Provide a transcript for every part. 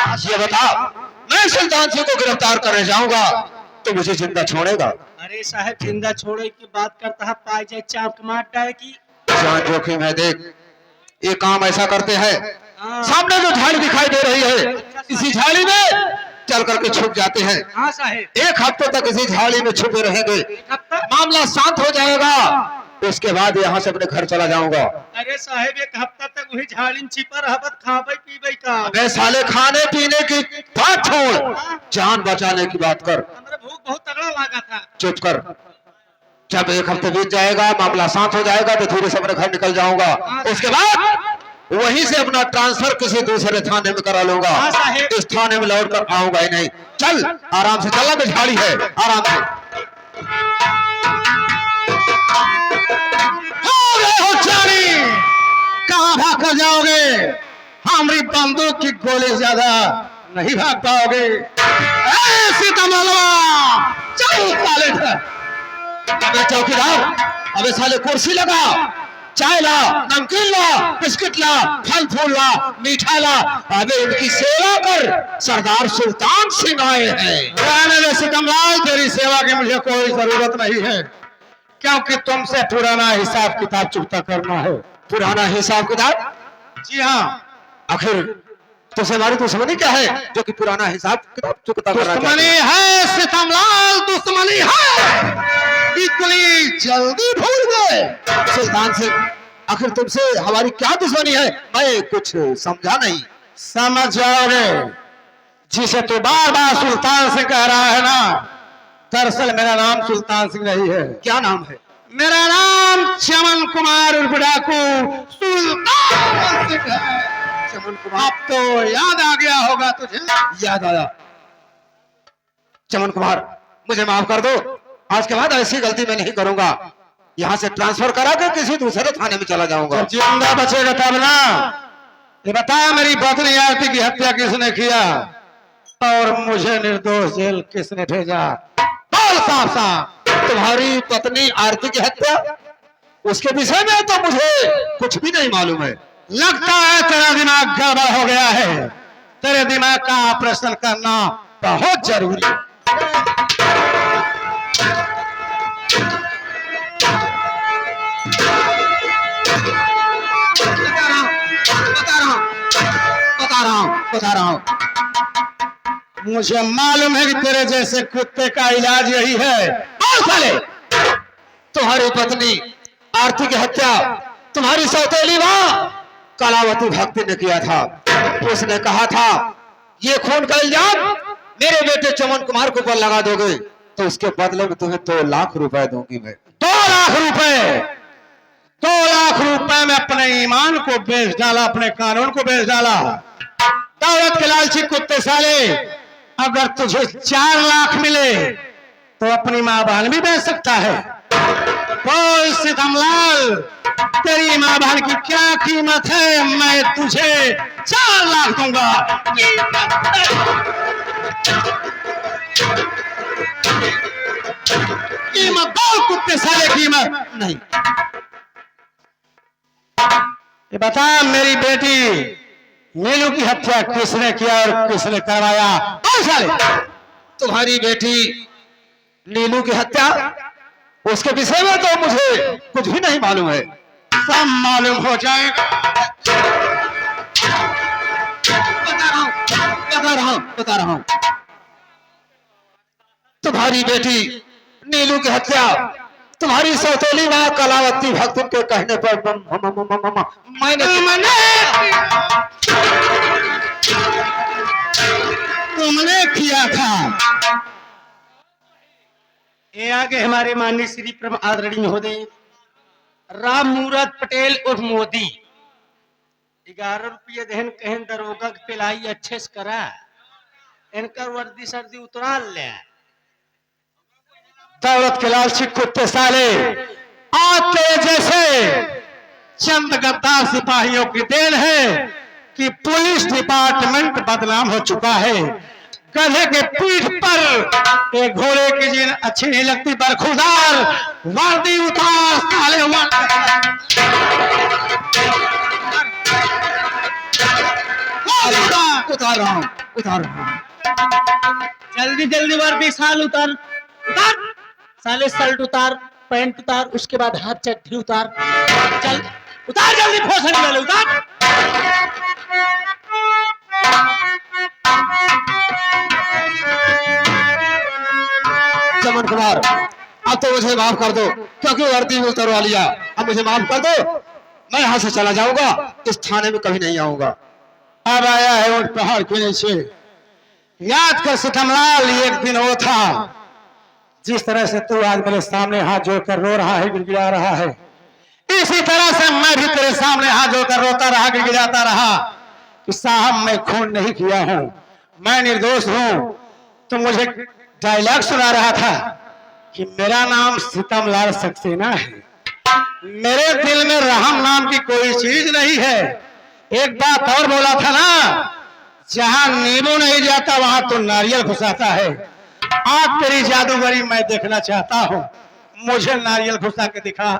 ये बता, मैं सुल्तान सिंह को गिरफ्तार करने जाऊंगा तो मुझे जिंदा छोड़ेगा? अरे साहब, जिंदा छोड़े की बात करता है, पाई जाए चाप मार डाले की जान जोखिम है। देख, ये काम ऐसा करते हैं, हाँ। सामने जो झाड़ी दिखाई दे रही है, इसी झाड़ी में चल करके छुप जाते हैं। हाँ साहब, 1 हफ्ते तक इसी झाड़ी में छुपे रहेंगे, मामला शांत हो जाएगा, उसके बाद यहाँ से अपने घर चला जाऊंगा। अरे साहब, 1 हफ्ता तक वही झाड़ी में छिपा रहबत, खाबे पीबे का? अबे साले, खाने पीने की बात छोड़, जान बचाने की बात कर। हमरा भूख बहुत तगड़ा लगा था। चुप कर। जब 1 हफ्ते बीत जाएगा, मामला शांत हो जाएगा, तो धीरे से अपने घर निकल जाऊंगा। उसके बाद वहीं से अपना ट्रांसफर किसी दूसरे थाने में करा लूंगा। इस थाने में लौट कर आऊंगा ही नहीं। चल, आराम से चलना, झाड़ी है, आराम से। कहाँ भाग कर जाओगे? हमारी बंदूक की गोली ज्यादा नहीं भाग पाओगे। अबे चौकीदार, अबे साले कुर्सी लगा, चाय ला, नमकीन ला, बिस्किट ला, फल फूल ला, मीठा ला। अबे इनकी सेवा कर, सरदार सुल्तान सिंह आए हैं। सिकमलाल, तेरी सेवा की मुझे कोई जरूरत नहीं है, क्योंकि तुमसे पुराना हिसाब किताब चुकता करना है। पुराना हिसाब किताब? जी हाँ। आखिर तुझसे हमारी दुश्मनी क्या है जो कि पुराना हिसाब किताब चुकता करना? दुश्मनी है सिकमलाल, दुश्मनी है। इतनी जल्दी भूल गए सुल्तान सिंह? आखिर तुमसे हमारी क्या दुश्मनी है, मैं कुछ समझा नहीं। समझ जाओगे, जिसे तो बार बार सुल्तान सिंह कह रहा है ना, दरअसल मेरा नाम सुल्तान सिंह नहीं है। क्या नाम है? मेरा नाम चमन कुमार उर्फ डाकू सुल्तान सिंह है। चमन कुमार? अब तो याद आ गया होगा तुझे। याद आया। चमन कुमार, मुझे माफ कर दो, आज के बाद ऐसी गलती मैं नहीं करूंगा। यहाँ से ट्रांसफर करा कर किसी दूसरे थाने में चला जाऊंगा। जिंदा बचेगा तब ना। ये बता, मेरी पत्नी आरती की हत्या किसने किया और मुझे निर्दोष जेल किसने भेजा? बोल साफ साफ। तुम्हारी पत्नी आरती की हत्या, उसके विषय में तो मुझे कुछ भी नहीं मालूम है। लगता है तेरा दिमाग गड़बड़ हो गया है। तेरे दिमाग का ऑपरेशन करना बहुत जरूरी है। बता रहा हूं। मुझे मालूम है कि तेरे जैसे कुत्ते का इलाज यही है। साले, तुम्हारी पत्नी आरती की हत्या तुम्हारी सौतेली मां कलावती भक्ति ने किया था। उसने कहा था, ये खून का इल्जाम मेरे बेटे चमन कुमार के ऊपर लगा दोगे तो उसके बदले में तुम्हें 2 लाख रुपए दूंगी मैं। 2 लाख रुपए? 2 लाख रुपए में अपने ईमान को बेच डाला, अपने कानून को बेच डाला। दौलत के लालची कुत्ते साले, अगर तुझे 4 लाख मिले तो अपनी मां बहन भी बेच सकता है। बोल सिकमलाल, तेरी मां बहन की क्या कीमत है? मैं तुझे 4 लाख दूंगा। कीमत बोल कुत्ते साले, कीमत नहीं। ये बता, मेरी बेटी नीलू की हत्या किसने किया और किसने करवाया? साले, तुम्हारी बेटी नीलू की हत्या, उसके विषय में तो मुझे कुछ भी नहीं मालूम है। सब मालूम हो जाएगा। बता रहा हूं। तुम्हारी बेटी नीलू की हत्या तुम्हारी सौतेली मां कलावती भक्ति के कहने पर तुमने किया था। ये आगे हमारे माननीय श्री परम आदरणीय महोदय राम मूरत पटेल उर्फ मोदी 11 रुपये देहन कहन दरोगा के पिलाई अच्छे से करा, इनका वर्दी सर्दी उतरा ले। दौलत के लालची कुत्ते साले, आज तेरे जैसे चंद गद्दार सिपाहियों की देन है कि पुलिस डिपार्टमेंट बदनाम हो चुका है। गधे के पीठ पर एक घोड़े की जीन अच्छी नहीं लगती, बरखुरदार वर्दी उतार साले। उतार रहा हूँ, उतार रहा हूँ। जल्दी जल्दी वर्दी साल उतार उतार, साले शर्ट उतार, पैंट उतार, उसके बाद हाथ चड्डी उतार, चल उतार जल्दी, फोसड़ी वाले उतार। चमन कुमार, अब तो मुझे माफ कर दो, क्योंकि वर्दी में उतरवा लिया। अब मुझे माफ कर दो, मैं यहाँ से चला जाऊंगा, इस थाने में कभी नहीं आऊंगा। अब आया है उस पहाड़ के नीचे, याद कर सितमलाल, एक दिन वो था जिस तरह से तू आज मेरे सामने हाथ जोड़कर रो रहा है, गिड़गिड़ा रहा है, इसी तरह से मैं भी तेरे सामने हाथ जोड़कर रोता रहा, गिड़गिड़ाता रहा कि साहब मैं खून नहीं किया हूं, मैं निर्दोष हूं। तो मुझे डायलॉग सुना रहा था कि मेरा नाम सितमलाल सक्सेना है, मेरे दिल में रहम नाम की कोई चीज नहीं है। एक बात और बोला था ना, जहां नींबू नहीं जाता वहां तो नारियल घुसाता है। आज तेरी जादूगरी मैं देखना चाहता हूं, मुझे नारियल घुसा के दिखा,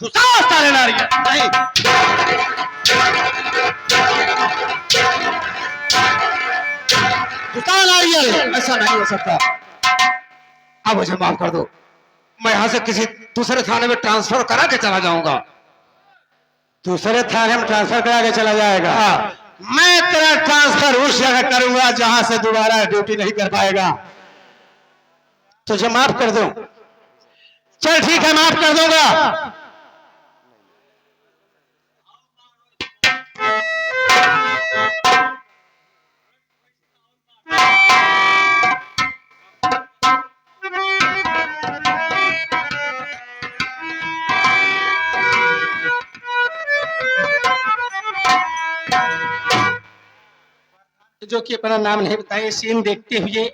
घुसा सारे नारियल। नहीं घुसा नारियल, ऐसा नहीं हो सकता। अब मुझे माफ कर दो, मैं यहाँ से किसी दूसरे थाने में ट्रांसफर करा के चला जाऊंगा। दूसरे थाने में ट्रांसफर करा के चला जाएगा? मैं तेरा ट्रांसफर उस जगह करूंगा जहां से दोबारा ड्यूटी नहीं कर पाएगा। तुझे माफ कर दूं? चल ठीक है, माफ कर दूंगा। जो कि अपना नाम नहीं बताए, सीन देखते हुए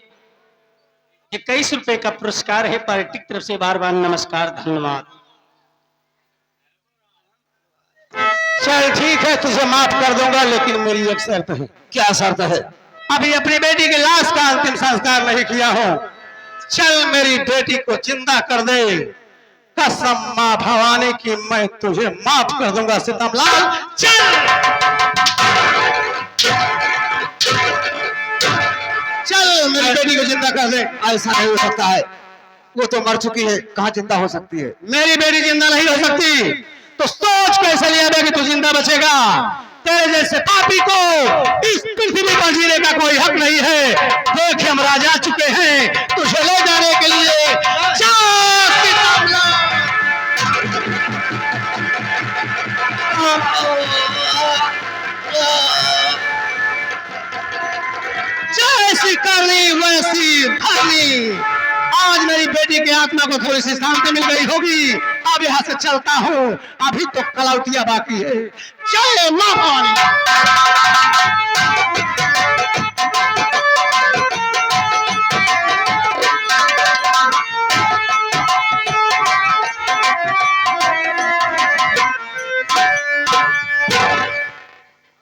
21 रुपए का पुरस्कार है पार्टी की तरफ से, बार बार नमस्कार, धन्यवाद। चल ठीक है, तुझे माफ कर दूंगा, लेकिन मेरी एक शर्त है। क्या शर्त है? अभी अपनी बेटी की लाश का अंतिम संस्कार नहीं किया हूं, चल मेरी बेटी को जिंदा कर दे। कसम मां भवानी की, मैं तुझे माफ कर दूंगा सितमलाल। चल मेरी बेटी को जिंदा कर दे। ऐसा नहीं हो सकता है, वो तो मर चुकी है, कहाँ जिंदा हो सकती है? मेरी बेटी जिंदा नहीं हो सकती तो सोच कैसे लिया कि तू जिंदा बचेगा? तेरे जैसे पापी को इस पृथ्वी पर जीने का कोई हक नहीं है। देख हम राजा चुके हैं तुझे ले जाने के लिए। जैसी करनी वैसी भरनी। आज मेरी बेटी की आत्मा को थोड़ी सी शांति मिल गई होगी। अब यहाँ से चलता हूँ, अभी तो कलौटिया बाकी है। जय मां भवानी।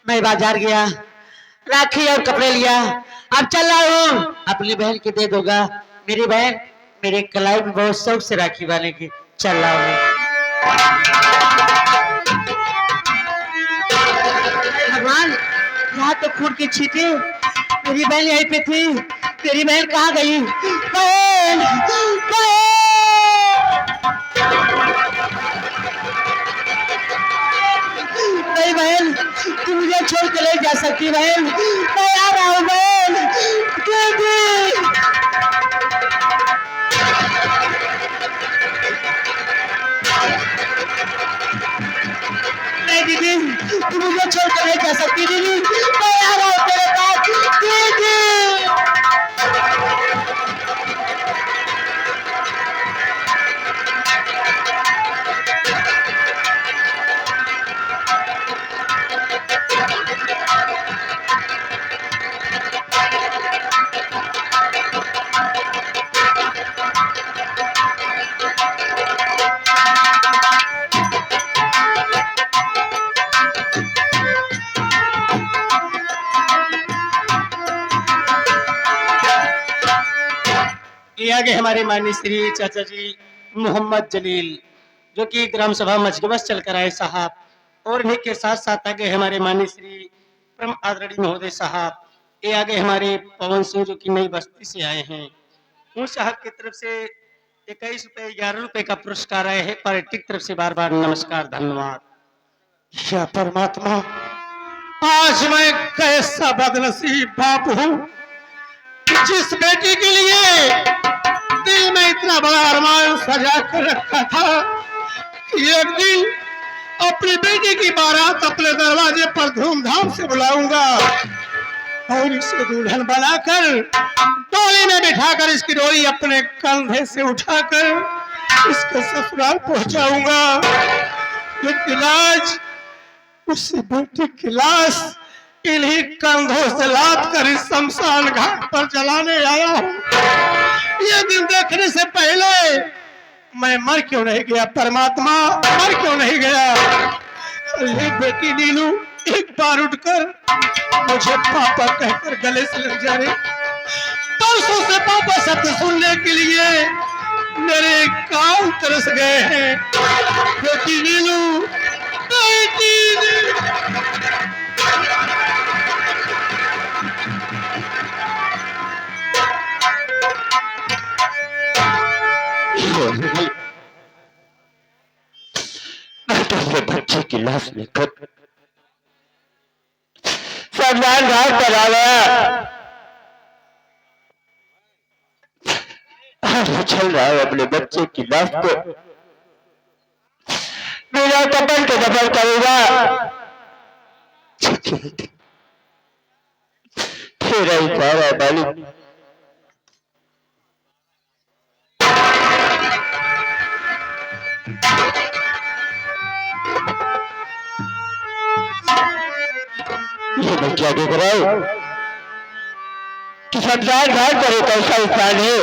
मैं बाजार गया, राखी और कपड़े लिया, अब चल रहा हूँ अपनी बहन के दे दूंगा। मेरी बहन मेरे कलाई में बहुत शौक से राखी बांधेगी, चल रहा हूँ। भगवान, यहाँ तो खून की छींटे, मेरी बहन यहीं पे थी, तेरी बहन कहाँ गई? बहन, बहन! नहीं बहन, तू मुझे छोड़ के नहीं जा सकती बहन, मैं आ रहा हूँ बहन। दीदी, नहीं दीदी, तू मुझे छोड़ के नहीं जा सकती दीदी, मैं आ रहा हूँ तेरे पास दीदी। ये आगे हमारे माननीय श्री चाचा जी मोहम्मद जलील, जो कि ग्राम सभा मजगबस चलकर आए साहब, और इन्हीं के साथ साथ आगे हमारे माननीय श्री परम आदरणीय महोदय साहब, ये आगे हमारे पवन सिंह जो कि नई बस्ती से आए हैं, उन साहब की तरफ से 21 रुपए 11 रुपए का पुरस्कार आए हैं। पार्टी की तरफ से बार बार नमस्कार, धन्यवाद। या परमात्मा, आज मैं कैसा बदनसीब बाप हूँ कि जिस बेटी के लिए दिल में इतना बड़ा अरमान सजा कर रखा था कि एक दिन अपनी बेटी की बारात अपने दरवाजे पर धूमधाम से बुलाऊंगा और इसे दुल्हन बनाकर टोली में बिठाकर इसकी डोरी अपने कंधे से उठाकर इसके ससुराल पहुंचाऊंगा। लेकिन आज उसी बेटी की लाश इन्हीं कंधों से लाद कर इस शमशान घाट पर जलाने आया हूँ। ये दिन देखने से पहले मैं मर क्यों नहीं गया परमात्मा, मर क्यों नहीं गया? अरे बेटी नीलू, एक बार उठकर मुझे पापा कहकर गले से लग जा रहे। परसों से पापा शब्द सुनने के लिए मेरे कान तरस गए हैं। बेटी नीलू, बेटी मैं तो अपने बच्चे की लाश लेकर शमशान घाट पर आ गया। मैं चल रहा हूँ अपने बच्चे की लाश को बिना कपल के दफन करूंगा। तेरा इशारा है मालिक। ये मैं क्या देख रहा हूँ कि शमशान घाट पर एक ऐसा इंसान है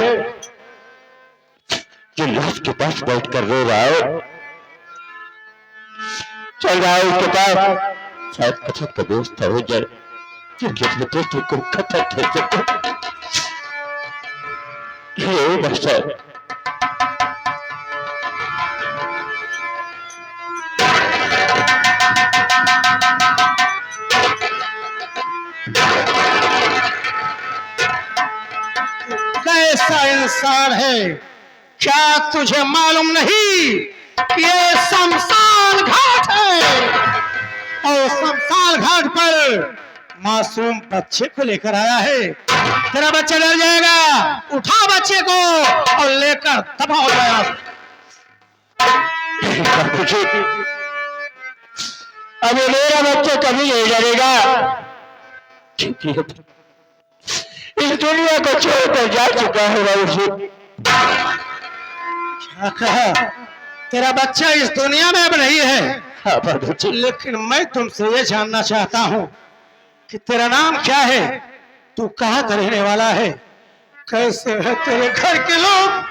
जो लाश के पास बैठ कर रो रहा है। चल रहा है उसके पास, शायद कथक का दोस्त था वो जर क्योंकि अपने दोस्तों को कथक दे सके। ये बच्चा कैसा इंसान है? क्या तुझे मालूम नहीं कि ये शमशान घाट है और शमशान घाट पर मासूम बच्चे को लेकर आया है। तेरा बच्चा डर जाएगा, उठा बच्चे को और लेकर तबाह हो जाएगा। अब मेरा बच्चा कभी नहीं डरेगा क्योंकि इस दुनिया को छोड़कर जा चुका है उसे। क्या कहा? तेरा बच्चा इस दुनिया में अब नहीं है। हाँ बाबूजी। लेकिन मैं तुमसे ये जानना चाहता हूँ कि तेरा नाम क्या है, तू कहाँ का रहने वाला है, कैसे है तेरे घर के लोग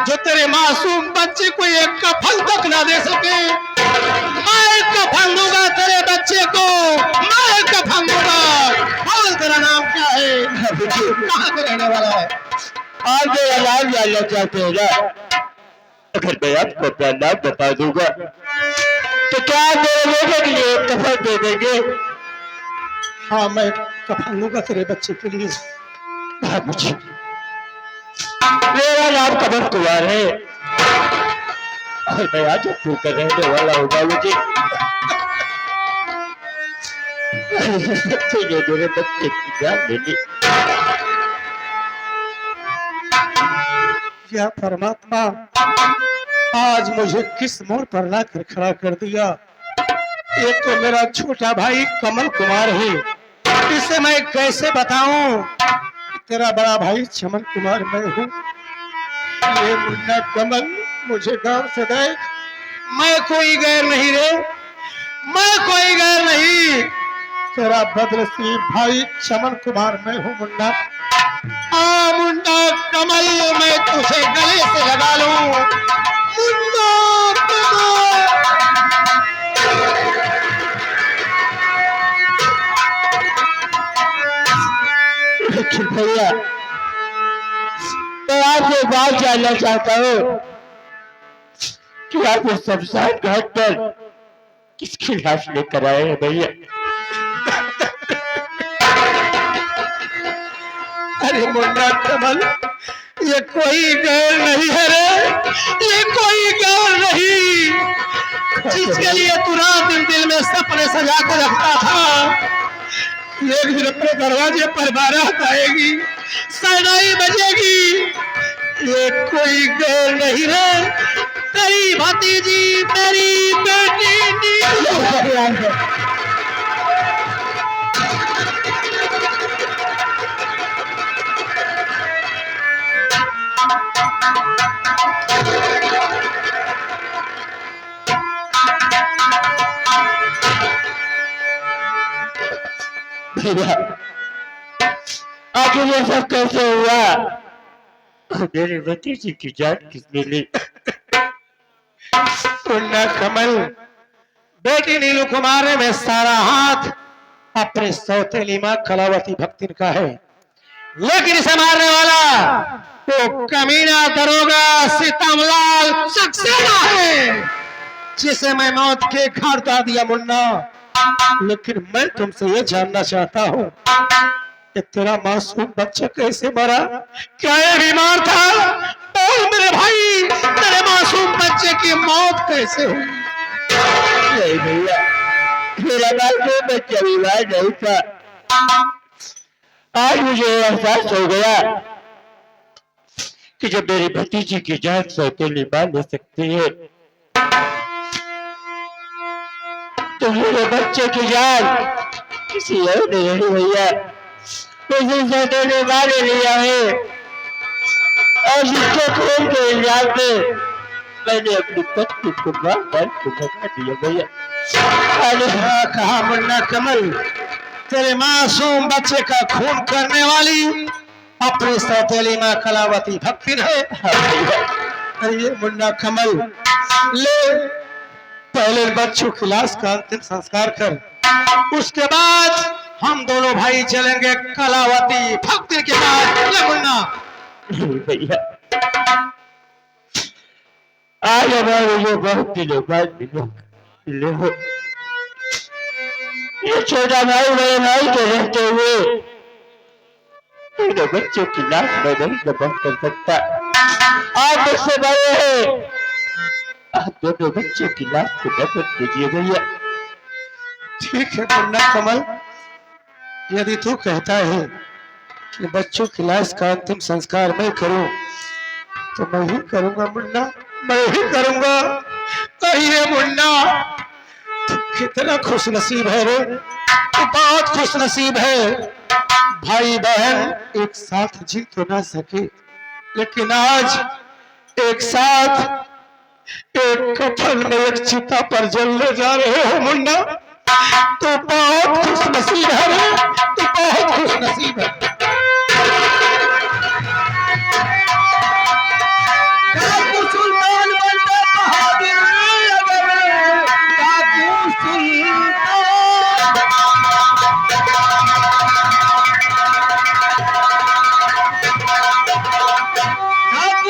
जो तेरे मासूम बच्चे को एक कफन तक ना दे सके? मैं कफन दूंगा तेरे बच्चे को, मैं कफन दूंगा। बोल तेरा नाम क्या है, कहाँ का रहने वाला है? आप मेरा नाम जानना चाहते हो ना? अगर मैं आपको अपना नाम बता दूंगा तो क्या आप मेरे बेटे के लिए कफन दे देंगे? हाँ, मैं कफन दूंगा तेरे बच्चे के लिए। बाबूजी, मेरा नाम कमल कुमार है और मैं आज अपने का रहने वाला हूँ बाबूजी। मेरे बच्चे की जान ले ली। या परमात्मा, आज मुझे किस मोड़ पर लाकर खड़ा कर दिया। ये तो मेरा छोटा भाई कमल कुमार है, इसे मैं कैसे बताऊं तेरा बड़ा भाई चमन कुमार मैं हूँ। ये मुन्ना कमल मुझे गांव से देख, मैं कोई गैर नहीं रे, मैं कोई गैर नहीं, तेरा बदनसीब भाई चमन कुमार मैं हूँ मुन्ना। आ मुन्ना कमल, मैं तुझे गले से लगा लूं। मुन्ना कमल। लेकिन भैया, मैं आपसे बात जानना चाहता हूँ कि आप इस शमशान घाट पर किसकी लाश लेकर आए हैं भैया? अरे मुन्ना कमल, ये कोई गैर नहीं है रे, ये कोई गैर नहीं जिसके लिए तू रात दिन दिल में सपने सजा कर रखता था। एक दिन अपने दरवाजे पर बारात आएगी, शहनाई बजेगी, ये कोई गैर नहीं है, तेरी भतीजी, तेरी बेटी। भैया आखिर ये सब कैसे हुआ? मेरे भतीजी की जान किसने ली? मुन्ना कमल, बेटी नीलू कुमार में सारा हाथ अपने सौतेली मां कलावती भक्तिन का है, लेकिन इसे मारने वाला वो कमीना दरोगा सीतामलाल सक्सेना है, जिसे मैं मौत के घाट उतार दिया। मुन्ना, लेकिन मैं तुमसे ये जानना चाहता हूँ कि तेरा मासूम बच्चा कैसे मरा? क्या ये बीमार था? बोल मेरे भाई, तेरे मासूम बच्चे की मौत कैसे हुई? नहीं भैया, मेरा मासूम बच्चा बीमार नहीं था। आज मुझे एहसास हो गया कि जब मेरी भतीजी की जान सौतेली मां ले सकती है, तो मेरे बच्चे की जान किसी और ने नहीं भैया, उसी सौतेली मां ने लिया है। और इसके खून के इल्जाम पे मैंने अपनी पत्नी को मार मार के भगा दिया भैया। अरे हाँ, कहा मुन्ना कमल, तेरे मासूम बच्चे का खून करने वाली अपनी सौतेली मां कलावती भक्तिन है। अरे मुन्ना कमल, ले पहले बच्चों की लाश का अंतिम संस्कार कर, उसके बाद हम दोनों भाई चलेंगे कलावती भक्तिन के पास। ले मुन्ना। भैया आज हमारे जो बहुत दिनों बाद मिले हो, ये छोटा भाई बड़े भाई के रहते हुए तीनों बच्चों की लाश मैं नहीं दफन कर सकता। आप मुझसे बड़े हैं, आप दोनों बच्चों की लाश को दफन कीजिए भैया। ठीक है मुन्ना कमल, यदि तू कहता है कि बच्चों की लाश का अंतिम संस्कार मैं करूं, तो मैं ही करूंगा मुन्ना, मैं ही करूंगा। कहिए मुन्ना, तू कितना खुश नसीब है रे, तू बहुत खुश नसीब है। भाई बहन एक साथ जी तो ना सके, लेकिन आज एक साथ एक कफन में एक चिता पर जलने जा रहे हो मुन्ना। तू बहुत खुश नसीब है रे, तू बहुत खुश नसीब है। सुल्तान बनता बहादुर,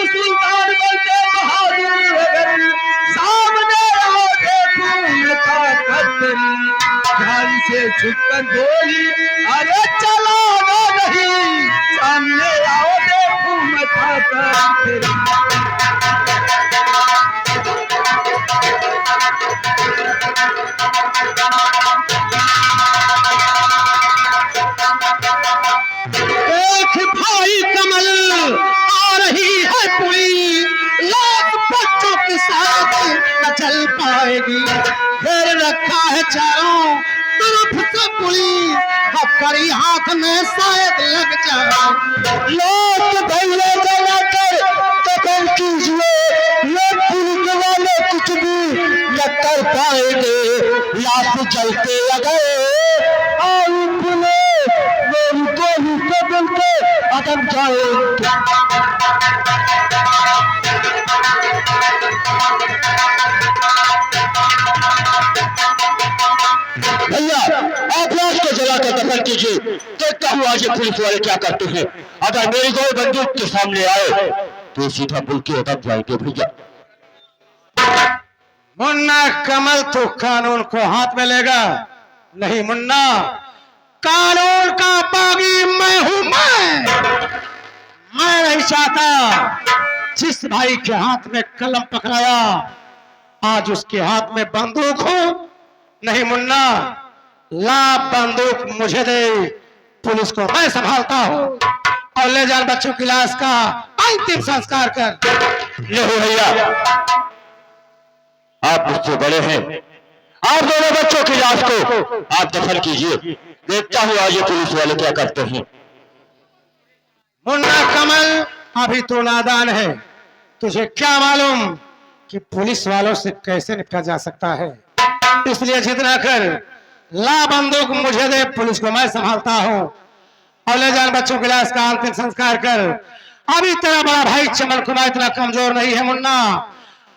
सुल्तान बनते बहादुर, सामने आओ देखूं ताकत तेरी, ध्यान से झुककर बोली अरे चला नहीं, सामने आओ देखूं मैं ताकत तेरी। देख भाई कमल, आ रही है पुली, लाख बच्चों के साथ न चल पाएगी, घेर रखा है चारों तरफ से पुलिस, हथकड़ी हाथ में शायद लग जाए। लोग भैया जलाकर दफन कीजिए, ये पुलिस वाले कुछ भी न कर पाएंगे, लाश जलते लगे और पुलिस मेरी गोली से दिल पे अटक जाए। भैया आप लाश को जलाकर दफन कीजिए, देखता हूँ आज ये पुलिस वाले क्या करते हैं। अगर मेरी गोली बंदूक के सामने आए तो सीधा मुल्क के अटक जाएंगे भैया। मुन्ना कमल तो कानून को हाथ में लेगा नहीं मुन्ना, कानून का बागी मैं हूं मैं। मैं नहीं चाहता जिस भाई के हाथ में कलम पकड़ाया आज उसके हाथ में बंदूक हो। नहीं मुन्ना, ला बंदूक मुझे दे, पुलिस को मैं संभालता हूँ और ले जा बच्चों की लाश का अंतिम संस्कार कर। ले हो भैया, आप मुझसे बड़े हैं, आप दोनों बच्चों की लाश को आप दफन कीजिए, देखता हूँ आज ये पुलिस वाले क्या करते हैं। मुन्ना कमल, अभी तो नादान है, तुझे क्या मालूम कि पुलिस वालों से कैसे निपटा जा सकता है। इसलिए जितना कर, ला बंदूक मुझे दे, पुलिस को मैं संभालता हूँ और ले जा बच्चों की लाश का अंतिम संस्कार कर। अभी तेरा बड़ा भाई चमल कुमार इतना कमजोर नहीं है मुन्ना,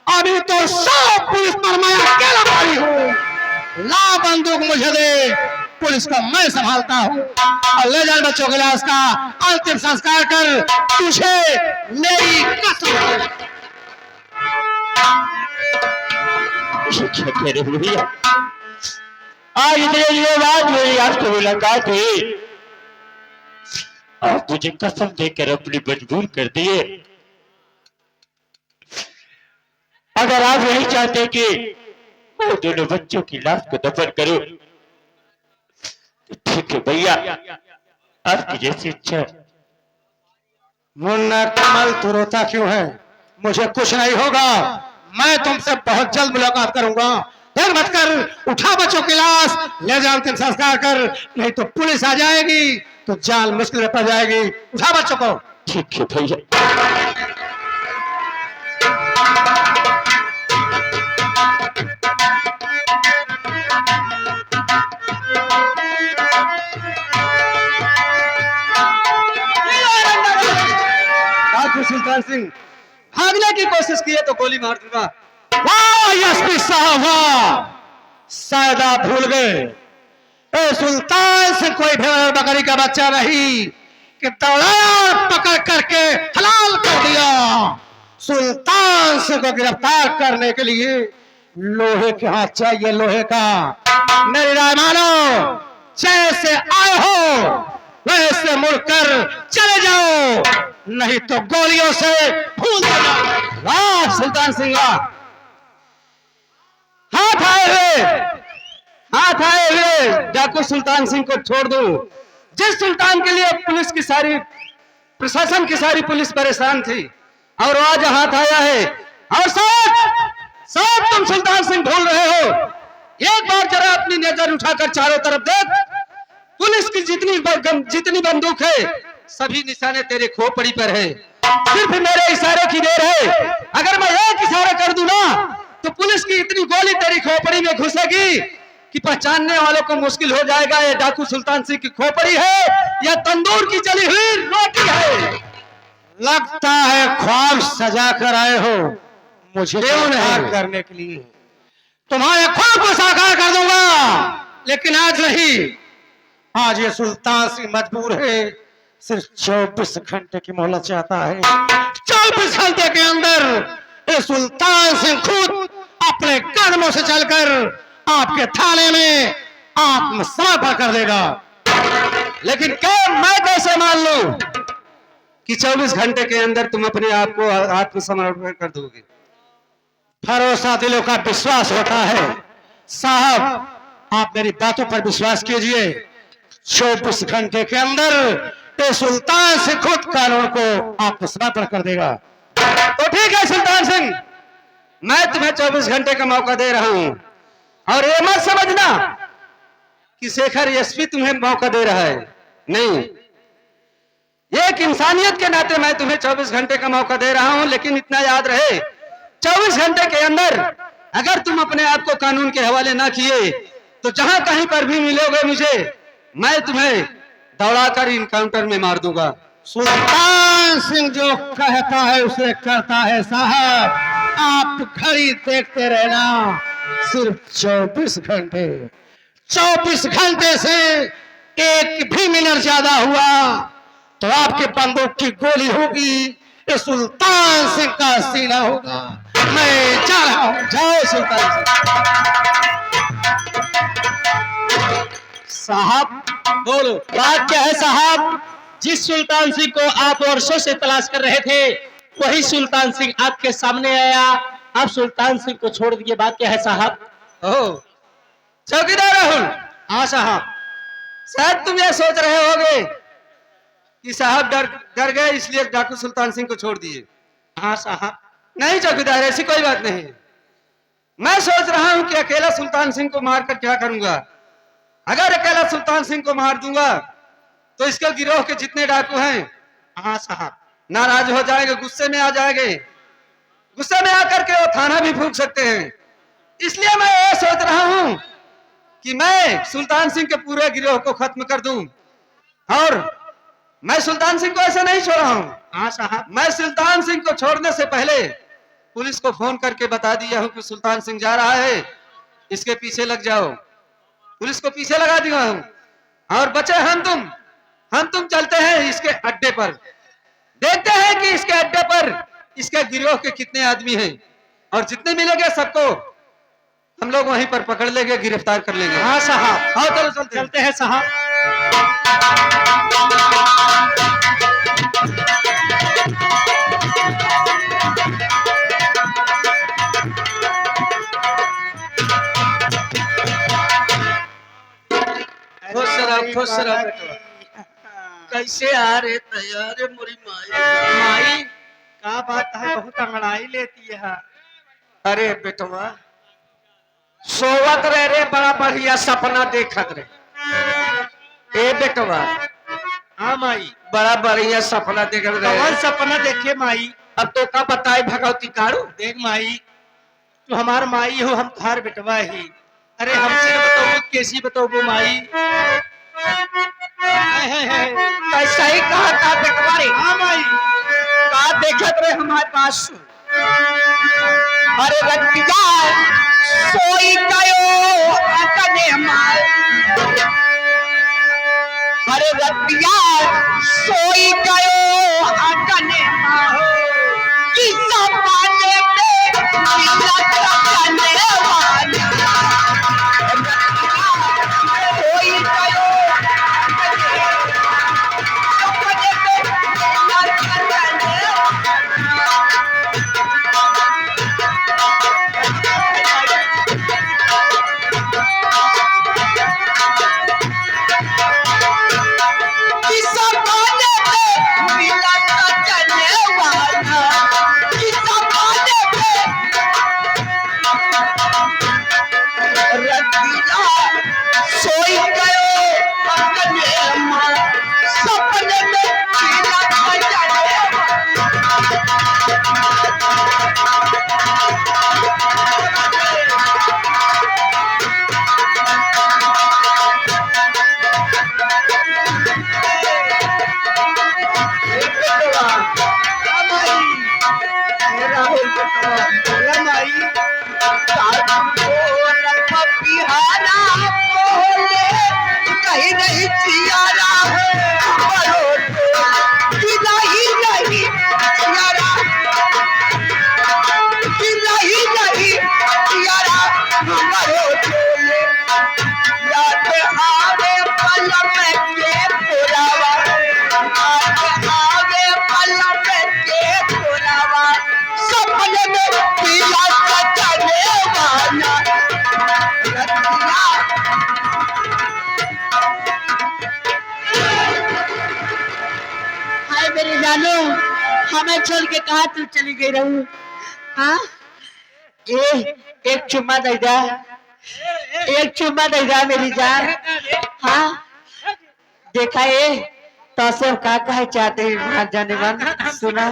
अभी तो सब पुलिस पर मैं अकेला भारी हूँ। ला बंदूक मुझे दे, पुलिस को मैं संभालता हूँ और ले जा बच्चों की लाश का अंतिम संस्कार कर। तुझे मेरी कसम। क्या कह रहे हो भैया, आज इतने दिनों बाद मेरी आपसे मुलाकात हुई, आप मुझे कसम देकर अपनी मजबूर कर दिए। अगर आप नहीं चाहते कि मैं दोनों बच्चों की लाश को दफन करूं तो ठीक है भैया, आपकी जैसी इच्छा। मुन्ना कमल, तू रोता क्यों है? मुझे कुछ नहीं होगा, मैं तुमसे बहुत जल्द मुलाकात करूंगा। देर मत कर, उठा बच्चों की लाश, ले जा अंतिम संस्कार कर, नहीं तो पुलिस आ जाएगी तो जान मुश्किल में पड़ जाएगी। उठा बच्चों को। ठीक है भैया। ठाकुर सुल्तान सिंह भागने की कोशिश की है तो गोली मार दूंगा। वाह एसपी साहब वाह, शायद आप भूल गए, ए सुल्तान सिंह कोई भेड़ बकरी का बच्चा नहीं कि दौड़ाया पकड़ करके हलाल कर दिया। सुल्तान सिंह को गिरफ्तार करने के लिए लोहे के हाथ चाहिए, लोहे का। मेरी राय मानो, जैसे आए हो वैसे मुड़कर चले जाओ, नहीं तो गोलियों से भूल देना। वाह सुल्तान सिंह वाह, हाथ आए हुए डाकू सुल्तान सिंह को छोड़ दो। जिस सुल्तान के लिए पुलिस की सारी, प्रशासन की सारी पुलिस परेशान थी और आज हाथ आया है। और सब तुम सुल्तान सिंह भूल रहे हो। एक बार जरा अपनी नजर उठाकर चारों तरफ देख, पुलिस की जितनी बंदूक है सभी निशाने तेरे खोपड़ी पर है। सिर्फ मेरे इशारे की देर है, अगर मैं एक इशारा कर दूं ना तो पुलिस की इतनी गोली तेरी खोपड़ी में घुसेगी कि पहचानने वालों को मुश्किल हो जाएगा ये डाकू सुल्तान सिंह की खोपड़ी है या तंदूर की जली हुई रोटी है। लगता है ख्वाब सजा कर आए हो मुझे साकार करने के लिए। तुम्हारे ख्वाब को साकार कर दूंगा, लेकिन आज नहीं। आज ये सुल्तान सिंह मजबूर है, सिर्फ 24 घंटे की मोहलत चाहता है। 24 घंटे के अंदर ये सुल्तान सिंह खुद अपने कदमों से चलकर आपके थाने में आत्मसमर्पण कर देगा। लेकिन क्या मैं कैसे मान लूं कि 24 घंटे के अंदर तुम अपने आप को आत्मसमर्पण कर दोगे? भरोसा दिलों का विश्वास होता है साहब, आप मेरी बातों पर विश्वास कीजिए। 24 घंटे के अंदर ये सुल्तान सिंह खुद कानून को आत्मसमर्पण कर देगा। तो ठीक है सुल्तान सिंह, मैं तुम्हें 24 घंटे का मौका दे रहा हूं और ये मत समझना कि शेखर एसपी तुम्हें मौका दे रहा है, नहीं। एक इंसानियत के नाते मैं तुम्हें 24 घंटे का मौका दे रहा हूं, लेकिन इतना याद रहे 24 घंटे के अंदर अगर तुम अपने आप को कानून के हवाले ना किए तो जहां कहीं पर भी मिलोगे मुझे, मैं तुम्हें दौड़ाकर इनकाउंटर में मार दूंगा। सुल्तान सिंह जो कहता है उसे करता है साहब, आप घड़ी देखते रहना। सिर्फ 24 घंटे, 24 घंटे से एक भी मिनट ज्यादा हुआ तो आपके बंदूक की गोली होगी, ये सुल्तान सिंह का सीना होगा। मैं जा रहा हूं, जाओ सुल्तान सिंह। साहब बोलो, बात क्या है साहब? जिस सुल्तान सिंह को आप वर्षों से तलाश कर रहे थे वही सुल्तान सिंह आपके सामने आया। आप सुल्तान सिंह को छोड़ दिए, बात क्या है साहब? ओह, चौकीदार राहुल। हाँ साहब। शायद तुम ये सोच रहे होगे कि साहब डर गए इसलिए डाकू सुल्तान सिंह को छोड़ दिए। हाँ साहब। नहीं चौकीदार, ऐसी कोई बात नहीं। मैं सोच रहा हूं कि अकेला सुल्तान सिंह को मारकर क्या करूंगा। अगर अकेला सुल्तान सिंह को मार दूंगा तो इसके गिरोह के जितने डाकू हैं, हाँ साहब, नाराज हो जाएंगे, गुस्से में आ जाएंगे। गुस्से में आकर के वो थाना भी फूंक सकते हैं। इसलिए मैं ये सोच रहा हूं कि मैं सुल्तान सिंह के पूरे गिरोह को खत्म कर दूं। और मैं सुल्तान सिंह को ऐसे नहीं छोड़ा हूं। हाँ साहब। मैं सुल्तान सिंह को छोड़ने से पहले पुलिस को फोन करके बता दिया हूं कि सुल्तान सिंह जा रहा है, इसके पीछे लग जाओ। पुलिस को पीछे लगा दिया हूं। और बचे हम तुम चलते हैं इसके अड्डे पर, देखते हैं कि इसके अड्डे पर इसके गिरोह के कितने आदमी हैं, और जितने मिलेंगे सबको हम लोग वहीं पर पकड़ लेंगे, गिरफ्तार कर लेंगे। हाँ साहब। हाँ चलो चलते हैं साहब। खुश रहो बेटा। कैसे आ रहे तैयार मोरी माई? माई का बात है, बहुत अंगड़ाई लेती है। अरे बेटवा, सोवत रहे रे, बड़ा बढ़िया सपना देखत रहे। ए बेटवा, हाँ माई। बड़ा बढ़िया सपना देखत कौन रहे। सपना देखे माई? अब तो का बताए भगवती कारू। देख माई, तू हमार माई हो, हम तुम्हार बेटवा ही। अरे हमसे न बताओ, कैसी बताओ माई? कैसा ही कहा का बेटवा रे? हाँ माई। का देखत रहे हमारे पास। अरे रतिया सोई गयो अकने मार। अरे रतिया सोई गयो अकने मार। किसा पाने में मिलत अकने वाला। सोई गयो अकने में मिलत अकने। हमें छोड़ के कहा तू चली गई रहू? हाँ, एक चुम्मा दे दा, एक चुम्मा दे दा मेरी जान। हाँ, देखा ये तो सब का कहे चाहते हैं जाने मन। सुना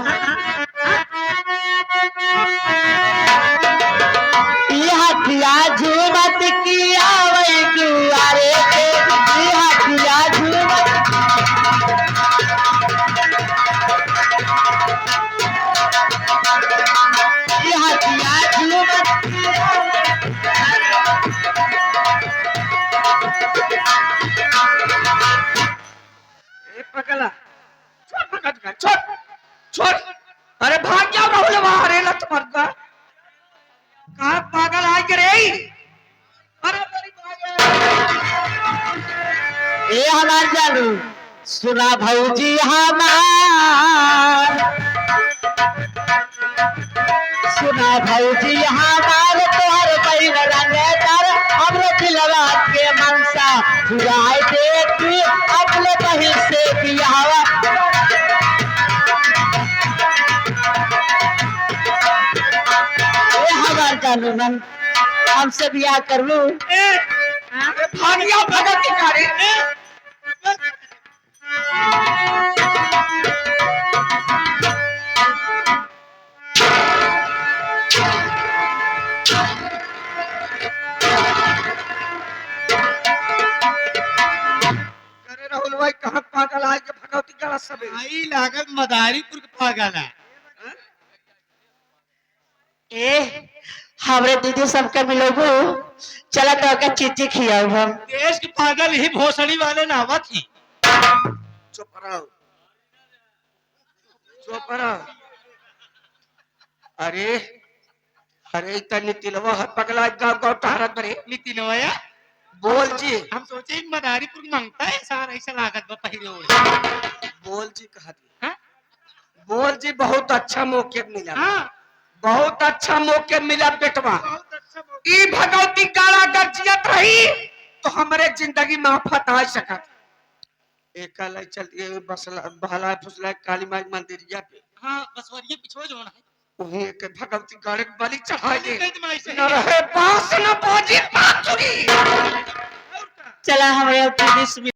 हथिया झूमत किया वही दुआरे पे, हथिया झूमत पकड़ा। छोड़ छोड़। अरे भाग जाओ राहुल, वहां लत मर का। कहा पागल आज रे, सुना भौजी हमार, सुना भौजी हमार तोहर बहिन रंगदार हमरे दिलवा के मनसा फुराए देख अपने बहिन से बियावा। ए हमार कानूनन हमसे बियाह कर लू। भागिया भगत की कारी राहुल भाई कहाँ पागल आए के भगवती गला सब आई लागत मदारीपुर के पागल है। ए हमरे दीदी सबके मिलोगो चला तो का चीची खियाओ हम। देश के पागल ही भोसड़ी वाले नावा थी। चुप रहो चुप रहो। अरे अरे इतना नितिलवा है पगला गाँव गाँव टहरत बरे नितिन भैया बोल जी हम सोचे मदारीपुर मांगता है सारा ऐसा लागत बा पहले ओढ़। बोल जी कहा दी हाँ? बोल जी बहुत अच्छा मौके मिला हाँ बहुत अच्छा मौके मिला बेटवा। बहुत अच्छा मौका। ई भगवती काला अगर जियत रही तो हमारे जिंदगी में आफत आ सकत। एक लाई चलती है बसला बहला फुसला काली माई मंदिरिया पे हाँ बसवरिये पिछोड़ जो है वहीं एक भगवती गाड़े बलि चढ़ाए दे कहीं तुम्हारी सही न रहे बांस न बाजी बांसुरी। चला हमारे दीदी